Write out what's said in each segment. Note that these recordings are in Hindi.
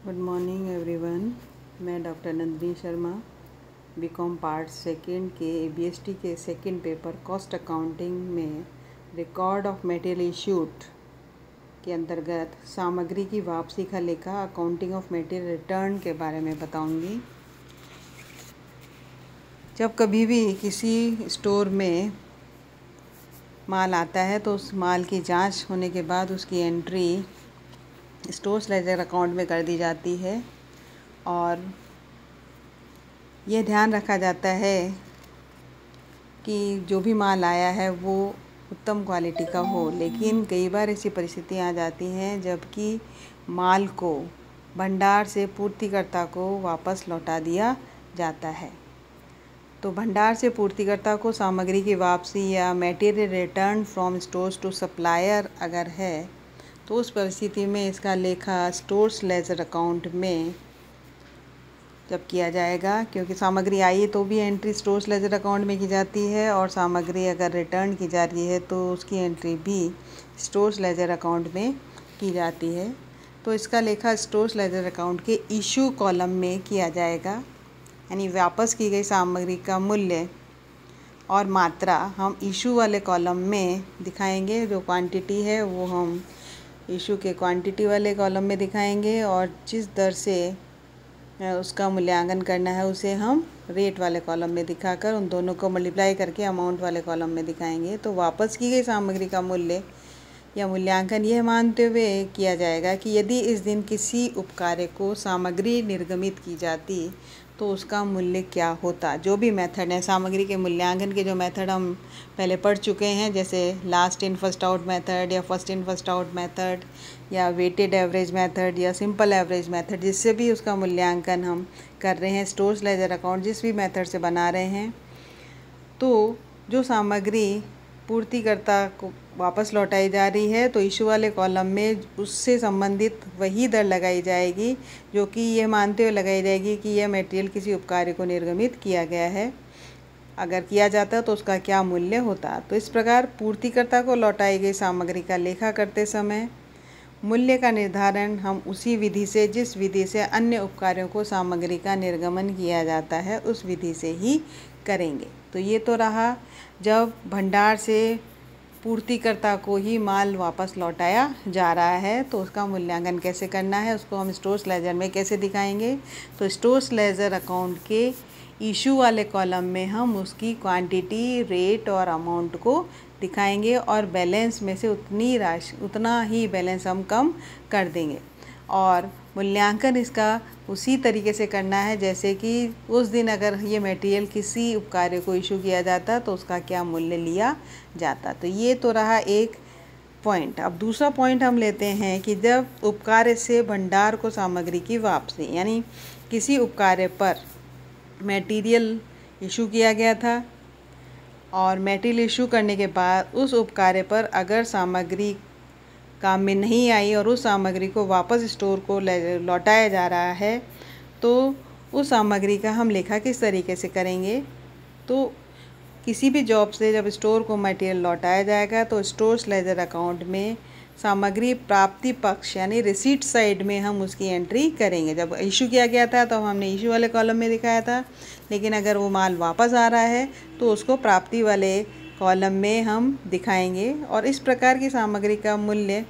Good morning everyone. मैं doctor Nandini Sharma BCom part second के ABST के सेकेंड पेपर कॉस्ट अकाउंटिंग में रिकॉर्ड ऑफ मटेरियल इशूड के अंतर्गत सामग्री की वापसी का लेखा अकाउंटिंग ऑफ मटेरियल रिटर्न के बारे में बताऊंगी। जब कभी भी किसी स्टोर में माल आता है तो उस माल की जांच होने के बाद उसकी एंट्री स्टोर्स लेजर अकाउंट में कर दी जाती है और यह ध्यान रखा जाता है कि जो भी माल आया है वो उत्तम क्वालिटी का हो। लेकिन कई बार ऐसी परिस्थितियाँ आ जाती हैं जबकि माल को भंडार से पूर्तिकर्ता को वापस लौटा दिया जाता है। तो भंडार से पूर्तिकर्ता को सामग्री की वापसी या material return from stores to supplier अगर है तो उस परिस्थिति में इसका लेखा स्टोर्स लेजर अकाउंट में जब किया जाएगा, क्योंकि सामग्री आई तो भी एंट्री स्टोर्स लेजर अकाउंट में की जाती है और सामग्री अगर रिटर्न की जा रही है तो उसकी एंट्री भी स्टोर्स लेजर अकाउंट में की जाती है। तो इसका लेखा स्टोर्स लेजर अकाउंट के इशू कॉलम में किया जाएगा, यानी वापस की गई सामग्री का मूल्य और मात्रा हम इशू वाले कॉलम में दिखाएंगे। जो क्वांटिटी है वो हम इशू के क्वांटिटी वाले कॉलम में दिखाएंगे और जिस दर से उसका मूल्यांकन करना है उसे हम रेट वाले कॉलम में दिखाकर उन दोनों को मल्टीप्लाई करके अमाउंट वाले कॉलम में दिखाएंगे। तो वापस की गई सामग्री का मूल्य या मूल्यांकन यह मानते हुए किया जाएगा कि यदि इस दिन किसी उपकार्य को सामग्री निर्गमित की जाती तो उसका मूल्य क्या होता। जो भी मेथड है सामग्री के मूल्यांकन के, जो मेथड हम पहले पढ़ चुके हैं, जैसे last in first out method या first in first out method या वेटेड एवरेज मेथड या सिंपल एवरेज मेथड, जिससे भी उसका मूल्यांकन हम कर रहे हैं स्टोर्स लेजर अकाउंट जिस भी मेथड से बना रहे हैं, तो जो सामग्री पूर्तिकर्ता को वापस लौटाई जा रही है तो इशू वाले कॉलम में उससे संबंधित वही दर लगाई जाएगी जो कि यह मानते हुए लगाई जाएगी कि यह मटेरियल किसी उपकार्य को निर्गमित किया गया है। अगर किया जाता तो उसका क्या मूल्य होता। तो इस प्रकार पूर्तिकर्ता को लौटाई गई सामग्री का लेखा करते समय मूल्य का निर्धारण हम उसी विधि से जिस विधि से अन्य उपकार्यों को सामग्री का निर्गमन किया जाता है उस विधि से ही करेंगे। तो ये तो रहा जब भंडार से पूर्तिकर्ता को ही माल वापस लौटाया जा रहा है तो उसका मूल्यांकन कैसे करना है, उसको हम स्टोर्स लेजर में कैसे दिखाएंगे। तो स्टोर्स लेजर अकाउंट के इशू वाले कॉलम में हम उसकी क्वांटिटी, रेट और अमाउंट को दिखाएंगे और बैलेंस में से उतना ही बैलेंस हम कम कर देंगे और मूल्यांकन इसका उसी तरीके से करना है जैसे कि उस दिन अगर ये मटेरियल किसी उपकार्य को इशू किया जाता तो उसका क्या मूल्य लिया जाता। तो ये तो रहा एक पॉइंट। अब दूसरा पॉइंट हम लेते हैं कि जब उपकार्य से भंडार को सामग्री की वापसी, यानी किसी उपकार्य पर मटेरियल इशू किया गया था और मटेरियल इशू करने के बाद उस उपकार्य पर अगर सामग्री काम में नहीं आई और उस सामग्री को वापस स्टोर को लौटाया जा रहा है तो उस सामग्री का हम लेखा किस तरीके से करेंगे। तो किसी भी जॉब से जब स्टोर को मटेरियल लौटाया जाएगा तो स्टोर्स लेजर अकाउंट में सामग्री प्राप्ति पक्ष यानी रिसीट साइड में हम उसकी एंट्री करेंगे। जब इशू किया गया था तो हमने इशू वाले कॉलम में दिखाया था, लेकिन अगर वो माल वापस आ रहा है तो उसको प्राप्ति वाले कॉलम में हम दिखाएंगे। और इस प्रकार की सामग्री का मूल्य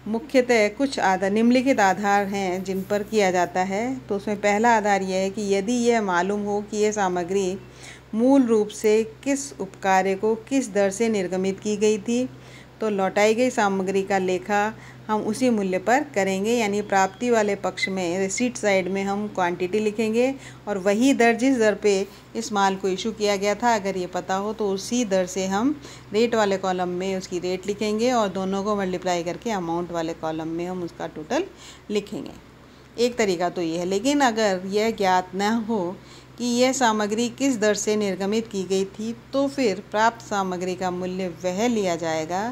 मुख्यतः कुछ निम्नलिखित आधार हैं जिन पर किया जाता है। तो उसमें पहला आधार यह है कि यदि यह मालूम हो कि यह सामग्री मूल रूप से किस उपकार्य को किस दर से निर्गमित की गई थी तो लौटाई गई सामग्री का लेखा हम उसी मूल्य पर करेंगे, यानी प्राप्ति वाले पक्ष में रिसीट साइड में हम क्वांटिटी लिखेंगे और वही दर जिस दर पे इस माल को इशू किया गया था अगर ये पता हो तो उसी दर से हम रेट वाले कॉलम में उसकी रेट लिखेंगे और दोनों को मल्टीप्लाई करके अमाउंट वाले कॉलम में हम उसका टोटल लिखेंगे। एक तरीका तो ये है। लेकिन अगर यह ज्ञात न हो कि यह सामग्री किस दर से निर्गमित की गई थी तो फिर प्राप्त सामग्री का मूल्य वह लिया जाएगा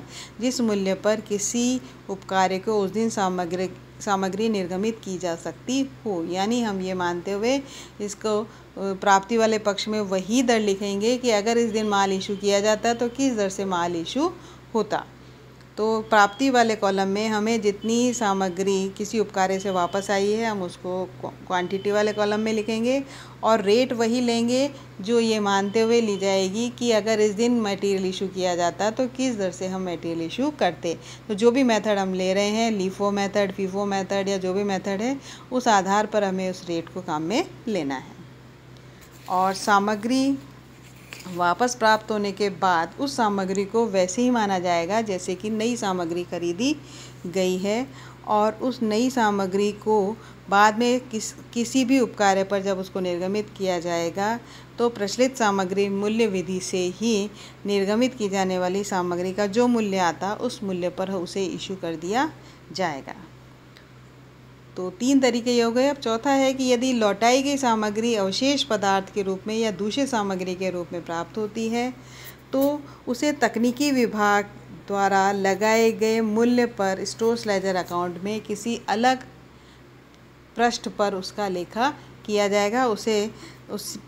जिस मूल्य पर किसी उपकार्य को उस दिन सामग्री निर्गमित की जा सकती हो। यानी हम ये मानते हुए इसको प्राप्ति वाले पक्ष में वही दर लिखेंगे कि अगर इस दिन माल इशू किया जाता तो किस दर से माल इशू होता। तो प्राप्ति वाले कॉलम में हमें जितनी सामग्री किसी उपकार्य से वापस आई है हम उसको क्वांटिटी वाले कॉलम में लिखेंगे, और रेट वही लेंगे जो ये मानते हुए ली जाएगी कि अगर इस दिन मटेरियल इशू किया जाता तो किस दर से हम मटेरियल इशू करते। तो जो भी मेथड हम ले रहे हैं, लीफो मेथड, फीफो मेथड या जो भी मेथड है, उस आधार पर हमें उस रेट को काम में लेना है। और सामग्री वापस प्राप्त होने के बाद उस सामग्री को वैसे ही माना जाएगा जैसे कि नई सामग्री खरीदी गई है, और उस नई सामग्री को बाद में किसी भी उपकार्य पर जब उसको निर्गमित किया जाएगा तो प्रचलित सामग्री मूल्य विधि से ही निर्गमित की जाने वाली सामग्री का जो मूल्य आता उस मूल्य पर उसे इशू कर दिया जाएगा। तो 3 तरीके ये हो गए। अब चौथा है कि यदि लौटाई गई सामग्री अवशेष पदार्थ के रूप में या दूषित सामग्री के रूप में प्राप्त होती है तो उसे तकनीकी विभाग द्वारा लगाए गए मूल्य पर स्टोर्स लेजर अकाउंट में किसी अलग पृष्ठ पर उसका लेखा किया जाएगा। उस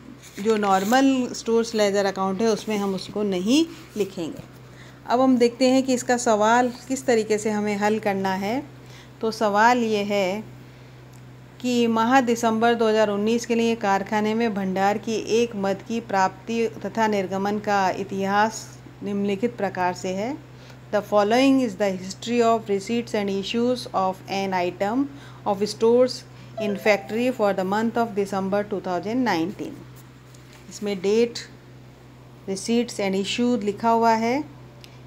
जो नॉर्मल स्टोर्स लेजर अकाउंट है उसमें हम उसको नहीं लिखेंगे। अब हम देखते हैं कि इसका सवाल किस तरीके से हमें हल करना है। तो सवाल ये है कि माह दिसंबर 2019 के लिए कारखाने में भंडार की एक मद की प्राप्ति तथा निर्गमन का इतिहास निम्नलिखित प्रकार से है। The following is the history of receipts and issues of an item of stores in factory for the month of December 2019। इसमें डेट, रिसीट्स एंड इशू लिखा हुआ है।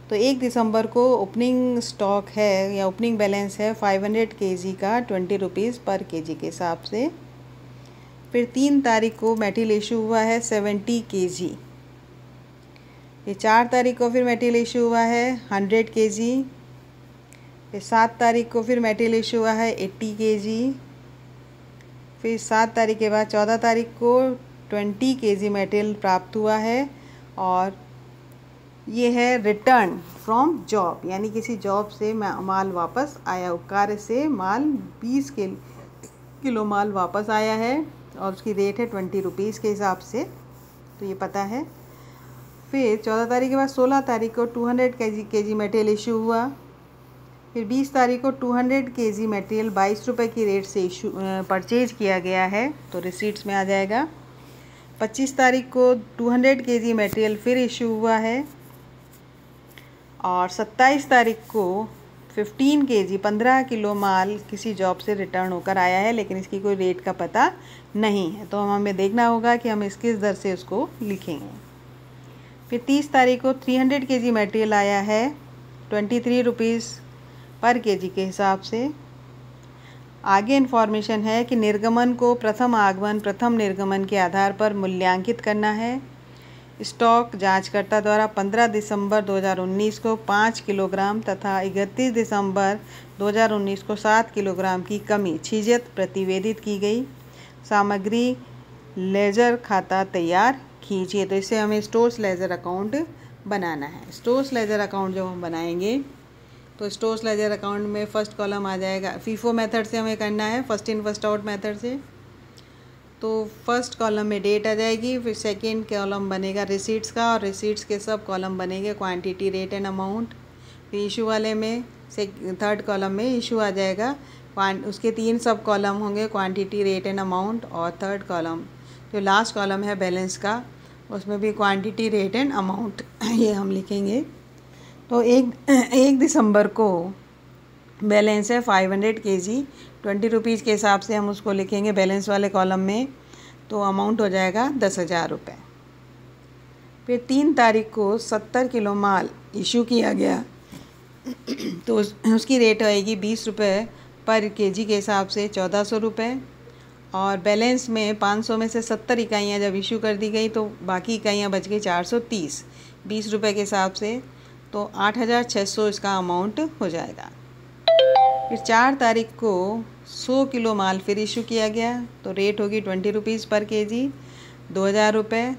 तो 1 दिसंबर को ओपनिंग स्टॉक है या ओपनिंग बैलेंस है 500 kg का 20 रुपीज़ पर kg के हिसाब से। फिर 3 तारीख को मेटेरियल इशू हुआ है 70 kg। ये 4 तारीख को फिर मेटेरियल इशू हुआ है 100 kg। फिर 7 तारीख को फिर मेटेरियल इशू हुआ है 80 kg। फिर 7 तारीख के बाद 14 तारीख को 20 kg मेटेरियल प्राप्त हुआ है, और ये है रिटर्न फ्रॉम जॉब, यानी किसी जॉब से माल वापस आया, उपकार्य से माल 20 किलो माल वापस आया है और उसकी रेट है 20 रुपीज़ के हिसाब से, तो ये पता है। फिर 14 तारीख के बाद 16 तारीख को 200 kg मटेरियल इशू हुआ। फिर 20 तारीख को 200 kg मटेरियल 22 रुपये की रेट से इशू परचेज किया गया है, तो रिसीट्स में आ जाएगा। 25 तारीख को 200 kg मटेरियल फिर इशू हुआ है, और 27 तारीख को 15 किलो माल किसी जॉब से रिटर्न होकर आया है, लेकिन इसकी कोई रेट का पता नहीं है, तो हमें देखना होगा कि हम किस दर से उसको लिखेंगे। फिर 30 तारीख को 300 kg मटेरियल आया है 23 रुपीज़ पर kg के हिसाब से। आगे इन्फॉर्मेशन है कि निर्गमन को प्रथम आगमन प्रथम निर्गमन के आधार पर मूल्यांकित करना है। स्टॉक जांचकर्ता द्वारा 15 दिसंबर 2019 को 5 किलोग्राम तथा 31 दिसंबर 2019 को 7 किलोग्राम की कमी छिजत प्रतिवेदित की गई। सामग्री लेजर खाता तैयार कीजिए। तो इससे हमें स्टोर्स लेजर अकाउंट बनाना है। स्टोर्स लेजर अकाउंट जब हम बनाएंगे तो स्टोर्स लेजर अकाउंट में फर्स्ट कॉलम आ जाएगा, फीफो मेथड से हमें करना है, first in first out method से। तो फर्स्ट कॉलम में डेट आ जाएगी, फिर सेकंड कॉलम बनेगा रिसीट्स का, और रिसीट्स के सब कॉलम बनेंगे क्वांटिटी, रेट एंड अमाउंट। फिर इशू वाले में थर्ड कॉलम में इशू आ जाएगा, उसके 3 सब कॉलम होंगे, क्वांटिटी, रेट एंड अमाउंट, और थर्ड कॉलम जो लास्ट कॉलम है बैलेंस का, उसमें भी क्वांटिटी, रेट एंड अमाउंट ये हम लिखेंगे। तो 1 दिसंबर को बैलेंस है 500 kg 20 रुपीज़ के हिसाब से हम उसको लिखेंगे बैलेंस वाले कॉलम में, तो अमाउंट हो जाएगा 10,000 रुपये। फिर 3 तारीख को 70 किलो माल इशू किया गया, तो उसकी रेट आएगी 20 रुपये पर kg के हिसाब से 1400 रुपये। और बैलेंस में 500 में से 70 इकाइयाँ जब इशू कर दी गई तो बाकी इकाइयाँ बच गई 430 20 रुपये के हिसाब से, तो 8,600 इसका अमाउंट हो जाएगा। फिर 4 तारीख को 100 किलो माल फिर इशू किया गया, तो रेट होगी 20 रुपीज़ पर kg 2,000 रुपये।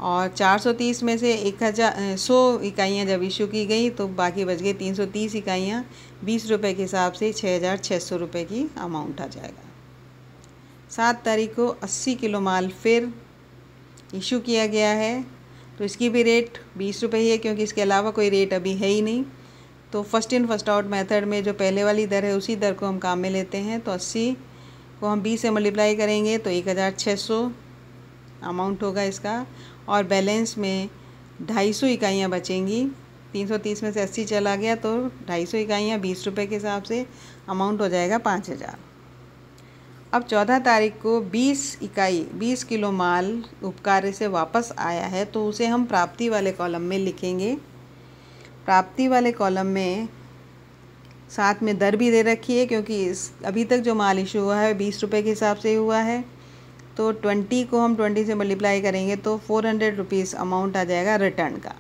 और 430 में से 100 इकाइयाँ जब इशू की गई तो बाकी बच गई 330 इकाइयाँ 20 रुपये के हिसाब से 6,600 रुपये की अमाउंट आ जाएगा। 7 तारीख को 80 किलो माल फिर इशू किया गया है, तो इसकी भी रेट 20 रुपये ही है, क्योंकि इसके अलावा कोई रेट अभी है ही नहीं, तो first in first out method में जो पहले वाली दर है उसी दर को हम काम में लेते हैं। तो 80 को हम 20 से मल्टीप्लाई करेंगे तो 1600 अमाउंट होगा इसका। और बैलेंस में 250 इकाइयाँ बचेंगी। 330 में से 80 चला गया तो 250 इकाइयाँ 20 रुपये के हिसाब से अमाउंट हो जाएगा 5000। अब 14 तारीख को 20 किलो माल उपकार्य से वापस आया है तो उसे हम प्राप्ति वाले कॉलम में लिखेंगे। प्राप्ति वाले कॉलम में साथ में दर भी दे रखी है, क्योंकि अभी तक जो माल इशू हुआ है 20 रुपये के हिसाब से हुआ है। तो 20 को हम 20 से मल्टीप्लाई करेंगे तो 400 रुपीज़ अमाउंट आ जाएगा रिटर्न का।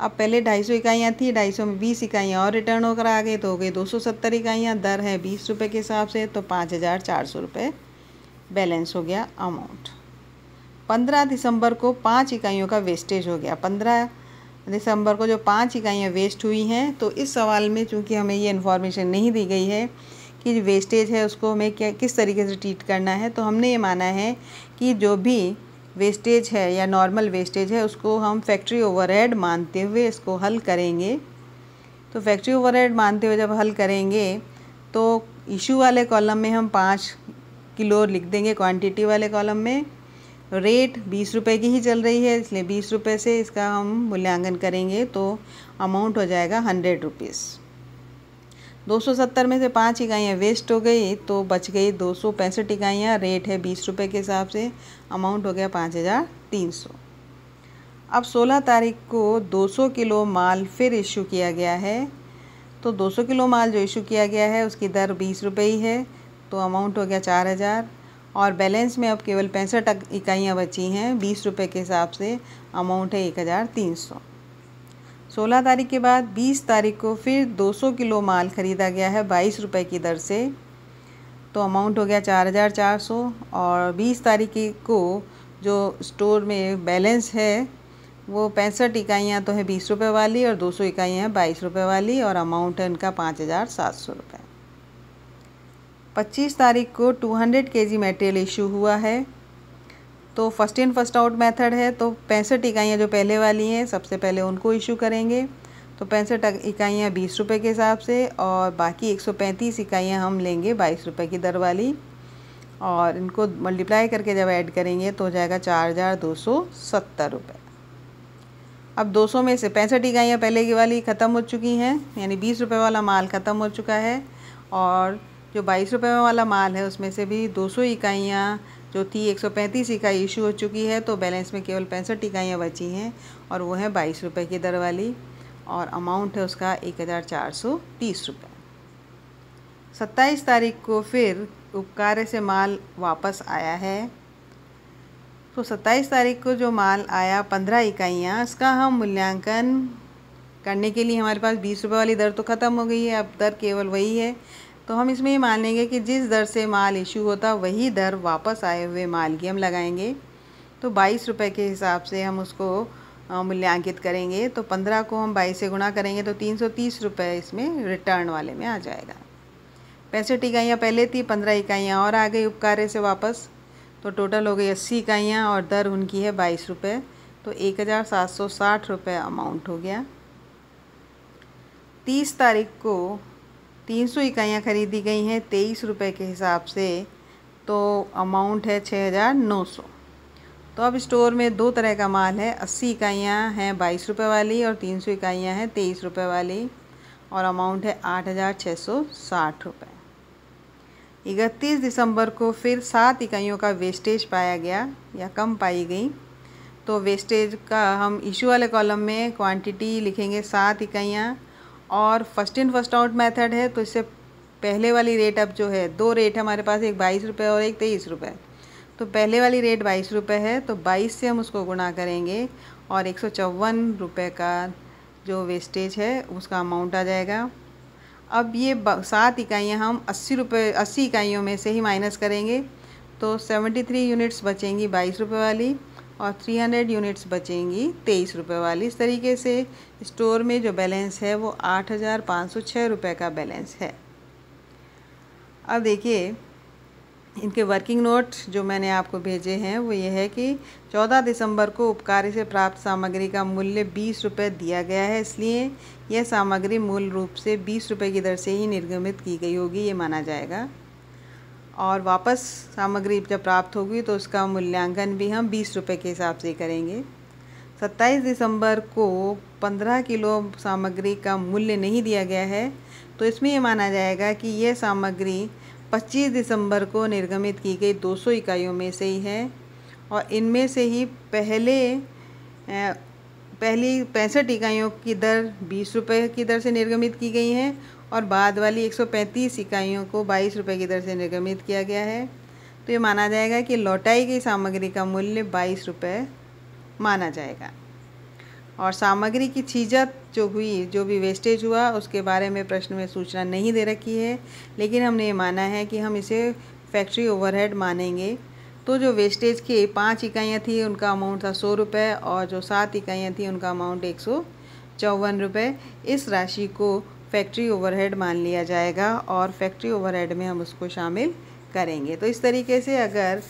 अब पहले 250 इकाइयाँ थी, 250 में 20 इकाइयाँ और रिटर्न होकर आ गई तो हो गई 270 इकाइयाँ। दर है 20 रुपये के हिसाब से, तो 5400 रुपये बैलेंस हो गया अमाउंट। 15 दिसंबर को 5 इकाइयों का वेस्टेज हो गया। 15 दिसंबर को जो 5 इकाइयाँ वेस्ट हुई हैं, तो इस सवाल में चूँकि हमें ये इन्फॉर्मेशन नहीं दी गई है कि जो वेस्टेज है उसको हमें किस तरीके से ट्रीट करना है, तो हमने ये माना है कि जो भी वेस्टेज है या नॉर्मल वेस्टेज है उसको हम फैक्ट्री ओवरहेड मानते हुए इसको हल करेंगे। तो फैक्ट्री ओवरहेड मानते हुए जब हल करेंगे तो इशू वाले कॉलम में हम 5 किलो लिख देंगे, क्वांटिटी वाले कॉलम में। रेट 20 रुपये की ही चल रही है, इसलिए 20 रुपये से इसका हम मूल्यांकन करेंगे तो अमाउंट हो जाएगा 100 रुपीज़। 270 में से 5 इकाइयाँ वेस्ट हो गई तो बच गई 265 इकाइयाँ। रेट है 20 रुपये के हिसाब से, अमाउंट हो गया 5300। अब 16 तारीख को 200 किलो माल फिर इशू किया गया है। तो 200 किलो माल जो इशू किया गया है उसकी दर 20 रुपये ही है, तो अमाउंट हो गया 4000। और बैलेंस में अब केवल 65 इकाइयाँ बची हैं 20 रुपये के हिसाब से, अमाउंट है 1300। 16 तारीख के बाद 20 तारीख को फिर 200 किलो माल ख़रीदा गया है 22 रुपये की दर से, तो अमाउंट हो गया 4400। और 20 तारीख को जो स्टोर में बैलेंस है वो 65 इकाइयाँ तो है 20 रुपये वाली और 200 इकाइयाँ हैं 22 रुपये वाली, और अमाउंट है इनका 5700 रुपये। 25 तारीख को 200 केजी मटेरियल इशू हुआ है। तो first in first out method है, तो 65 इकाइयाँ जो पहले वाली हैं सबसे पहले उनको इशू करेंगे। तो 65 इकाइयाँ 20 रुपये के हिसाब से, और बाकी 135 इकाइयाँ हम लेंगे 22 रुपये की दर वाली, और इनको मल्टीप्लाई करके जब ऐड करेंगे तो हो जाएगा 4270 रुपये। अब 200 में से 65 इकाइयाँ पहले की वाली ख़त्म हो चुकी हैं, यानी 20 रुपये वाला माल ख़त्म हो चुका है। और जो 22 रुपये वाला माल है उसमें से भी 200 इकाइयाँ जो थी 135 इकाई इशू हो चुकी है, तो बैलेंस में केवल 65 इकाइयाँ बची हैं और वो है 22 रुपये की दर वाली, और अमाउंट है उसका 1430 रुपये। 27 तारीख को फिर उपकार्य से माल वापस आया है। तो 27 तारीख को जो माल आया 15 इकाइयाँ, इसका हम मूल्यांकन करने के लिए हमारे पास 20 रुपये वाली दर तो ख़त्म हो गई है, अब दर केवल वही है। तो हम इसमें ये मान लेंगे कि जिस दर से माल इशू होता वही दर वापस आए हुए माल की हम लगाएंगे। तो 22 रुपये के हिसाब से हम उसको मूल्यांकित करेंगे। तो 15 को हम 22 से गुणा करेंगे तो 330 रुपये इसमें रिटर्न वाले में आ जाएगा। 65 इकाइयाँ पहले थी, 15 इकाइयाँ और आ गई उपकार्य से वापस, तो टोटल हो गई 80 इकाइयाँ और दर उनकी है 22 रुपये, तो 1760 रुपये अमाउंट हो गया। 30 तारीख को 300 इकाइयाँ खरीदी गई हैं 23 रुपये के हिसाब से, तो अमाउंट है 6900। तो अब स्टोर में दो तरह का माल है, 80 इकाइयाँ हैं 22 रुपये वाली और 300 इकाइयाँ हैं 23 रुपये वाली, और अमाउंट है 8660 रुपये। 31 दिसंबर को फिर 7 इकाइयों का वेस्टेज पाया गया या कम पाई गई। तो वेस्टेज का हम इशू वाले कॉलम में क्वांटिटी लिखेंगे 7 इकाइयाँ, और first in first out method है, तो इससे पहले वाली रेट अब जो है, दो रेट हमारे पास, एक 22 रुपये और एक 23 रुपये। तो पहले वाली रेट 22 रुपये है, तो 22 से हम उसको गुणा करेंगे और 154 रुपये का जो वेस्टेज है उसका अमाउंट आ जाएगा। अब ये 7 इकाइयाँ हम 80 इकाइयों में से ही माइनस करेंगे, तो 73 यूनिट्स बचेंगी 22 रुपये वाली और 300 यूनिट्स बचेंगी 23 रुपये वाली। इस तरीके से स्टोर में जो बैलेंस है वो 8506 रुपये का बैलेंस है। अब देखिए इनके वर्किंग नोट जो मैंने आपको भेजे हैं वो ये है कि 14 दिसंबर को उपकारी से प्राप्त सामग्री का मूल्य 20 रुपये दिया गया है, इसलिए यह सामग्री मूल रूप से 20 रुपये की दर से ही निर्गमित की गई होगी, ये माना जाएगा। और वापस सामग्री जब प्राप्त होगी तो उसका मूल्यांकन भी हम 20 रुपये के हिसाब से करेंगे। 27 दिसंबर को 15 किलो सामग्री का मूल्य नहीं दिया गया है, तो इसमें ये माना जाएगा कि यह सामग्री 25 दिसंबर को निर्गमित की गई 200 इकाइयों में से ही है, और इनमें से ही पहली 65 इकाइयों की दर 20 रुपये की दर से निर्गमित की गई हैं और बाद वाली 135 इकाइयों को 22 रुपये की दर से निर्गमित किया गया है। तो ये माना जाएगा कि लौटाई गई सामग्री का मूल्य 22 रुपये माना जाएगा। और सामग्री की छीजत जो हुई, जो भी वेस्टेज हुआ, उसके बारे में प्रश्न में सूचना नहीं दे रखी है, लेकिन हमने ये माना है कि हम इसे फैक्ट्री ओवरहेड मानेंगे। तो जो वेस्टेज की 5 इकाइयाँ थी उनका अमाउंट था 100 रुपये और जो 7 इकाइयाँ थी उनका अमाउंट 154 रुपये। इस राशि को फैक्ट्री ओवरहेड मान लिया जाएगा और फैक्ट्री ओवरहेड में हम उसको शामिल करेंगे। तो इस तरीके से अगर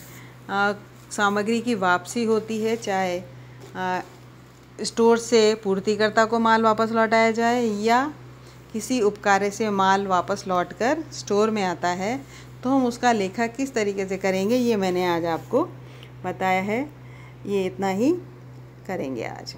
सामग्री की वापसी होती है, चाहे स्टोर से पूर्तिकर्ता को माल वापस लौटाया जाए या किसी उपकार्य से माल वापस लौटकर स्टोर में आता है, तो हम उसका लेखा किस तरीके से करेंगे ये मैंने आज आपको बताया है। ये इतना ही करेंगे आज।